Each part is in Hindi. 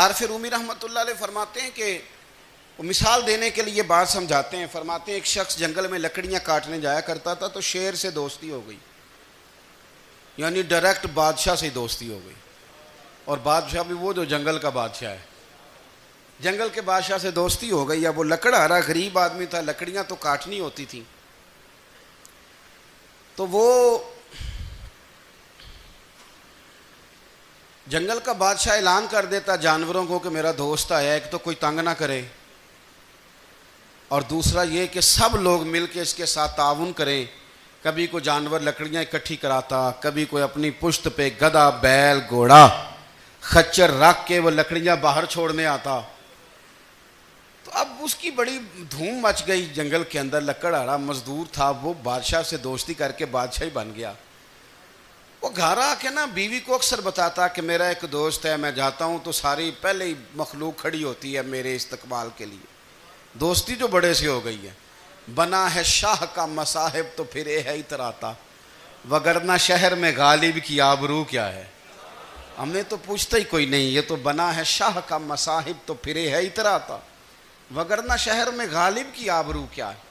आरफ रूमी रहमतुल्लाह अलैह फरमाते हैं कि वो मिसाल देने के लिए बात समझाते हैं। फरमाते हैं एक शख्स जंगल में लकड़ियाँ काटने जाया करता था तो शेर से दोस्ती हो गई, यानी डायरेक्ट बादशाह से दोस्ती हो गई। और बादशाह भी वो जो जंगल का बादशाह है, जंगल के बादशाह से दोस्ती हो गई। अब वो लकड़हारा गरीब आदमी था, लकड़ियाँ तो काटनी होती थी, तो वो जंगल का बादशाह ऐलान कर देता जानवरों को कि मेरा दोस्त आया, एक तो कोई तंग ना करे और दूसरा ये कि सब लोग मिलकर इसके साथ ताउन करें। कभी कोई जानवर लकड़ियाँ इकट्ठी कराता, कभी कोई अपनी पुश्त पे गधा, बैल, घोड़ा, खच्चर रख के वो लकड़ियाँ बाहर छोड़ने आता। तो अब उसकी बड़ी धूम मच गई जंगल के अंदर। लकड़हारा मजदूर था, वो बादशाह से दोस्ती करके बादशाह ही बन गया। वो घर आके ना बीवी को अक्सर बताता कि मेरा एक दोस्त है, मैं जाता हूँ तो सारी पहले ही मखलूक खड़ी होती है मेरे इस्तकबाल के लिए। दोस्ती जो बड़े से हो गई है। बना है शाह का मसाहिब तो फिर है इतराता, वगरना शहर में गालिब की आबरू क्या है। हमने तो पूछता ही कोई नहीं, ये तो बना है शाह का मसाहिब तो फिर है इतराता, वगरना शहर में गालिब की आबरू क्या है।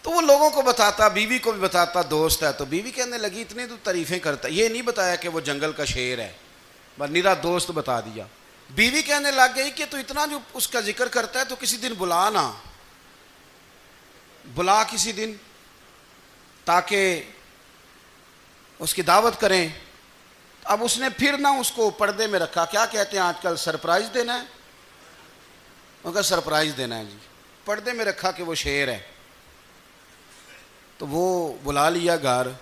तो वो लोगों को बताता, बीवी को भी बताता दोस्त है। तो बीवी कहने लगी इतनी तो तारीफें करता, ये नहीं बताया कि वो जंगल का शेर है, बस निरा दोस्त बता दिया। बीवी कहने लग गई कि तो इतना जो उसका जिक्र करता है तो किसी दिन बुला ना, बुला किसी दिन ताकि उसकी दावत करें। अब उसने फिर ना उसको पर्दे में रखा, क्या कहते हैं आजकल, सरप्राइज देना है, उनका सरप्राइज देना है जी। पर्दे में रखा कि वो शेर है। तो वो बुला लिया घर।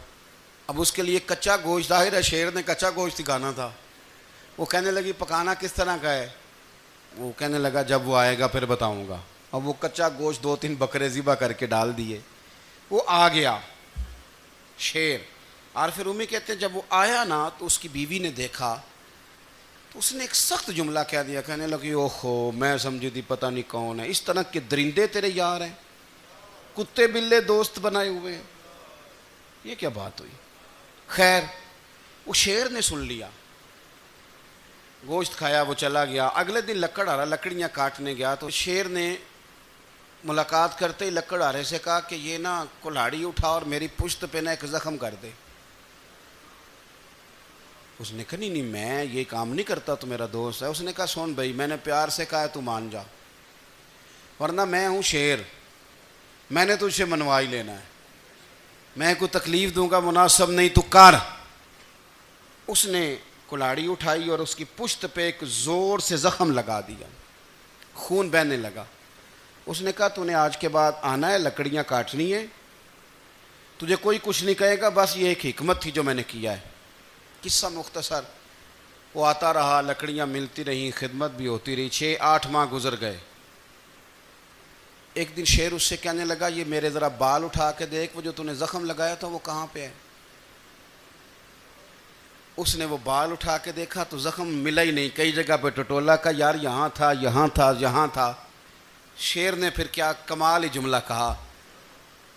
अब उसके लिए कच्चा गोश्त, जाहिर है शेर ने कच्चा गोश्त सिखाना था। वो कहने लगी पकाना किस तरह का है। वो कहने लगा जब वो आएगा फिर बताऊंगा। अब वो कच्चा गोश्त 2-3 बकरे ज़िबा करके डाल दिए। वो आ गया शेर। आरफ रूमी कहते हैं जब वो आया ना तो उसकी बीवी ने देखा तो उसने एक सख्त जुमला कह दिया। कहने लगी ओहो, मैं समझी थी पता नहीं कौन है, इस तरह के दरिंदे तेरे यार हैं, कुत्ते बिल्ले दोस्त बनाए हुए हैं, ये क्या बात हुई। खैर वो शेर ने सुन लिया, गोश्त खाया, वो चला गया। अगले दिन लकड़हारा लकड़ियाँ काटने गया तो शेर ने मुलाकात करते ही लकड़हारे से कहा कि ये ना कुल्हाड़ी उठा और मेरी पुश्त पे ना एक ज़ख्म कर दे। उसने कहा नहीं मैं ये काम नहीं करता, तो मेरा दोस्त है। उसने कहा सुन भाई, मैंने प्यार से कहा है तू मान जा, वरना मैं हूँ शेर, मैंने तुझसे मनवा ही लेना है, मैं कोई तकलीफ़ दूंगा मुनासिब नहीं, तू कर। उसने कुल्हाड़ी उठाई और उसकी पुश्त पे एक ज़ोर से ज़ख्म लगा दिया, खून बहने लगा। उसने कहा तूने आज के बाद आना है, लकड़ियाँ काटनी है, तुझे कोई कुछ नहीं कहेगा, बस ये एक हिकमत थी जो मैंने किया है। किस्सा मुख्तसर। वो आता रहा, लकड़ियाँ मिलती रहीं, खिदमत भी होती रही। 6-8 माह गुजर गए। एक दिन शेर उससे कहने लगा ये मेरे ज़रा बाल उठा के देख, वो जो तूने ज़ख्म लगाया था वो कहाँ पे है। उसने वो बाल उठा के देखा तो ज़ख्म मिला ही नहीं, कई जगह पे टटोला का यार यहाँ था, यहाँ था, यहाँ था। शेर ने फिर क्या कमाल ही जुमला कहा।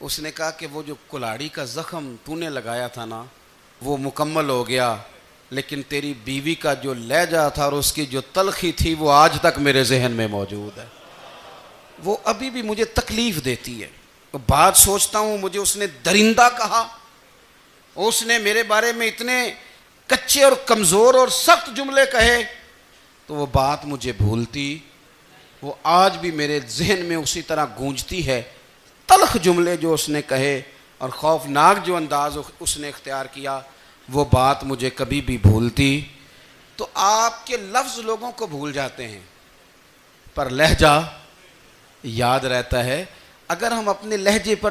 उसने कहा कि वो जो कुल्हाड़ी का ज़ख्म तूने लगाया था ना वो मुकम्मल हो गया, लेकिन तेरी बीवी का जो लहजा था और उसकी जो तलखी थी वो आज तक मेरे जहन में मौजूद है, वो अभी भी मुझे तकलीफ़ देती है। तो बात सोचता हूँ मुझे उसने दरिंदा कहा, उसने मेरे बारे में इतने कच्चे और कमज़ोर और सख्त जुमले कहे, तो वो बात मुझे भूलती, वो आज भी मेरे जहन में उसी तरह गूंजती है। तलख जुमले जो उसने कहे और खौफनाक जो अंदाज उसने इख्तियार किया, वो बात मुझे कभी भी भूलती। तो आपके लफ्ज़ लोगों को भूल जाते हैं पर लहजा याद रहता है। अगर हम अपने लहजे पर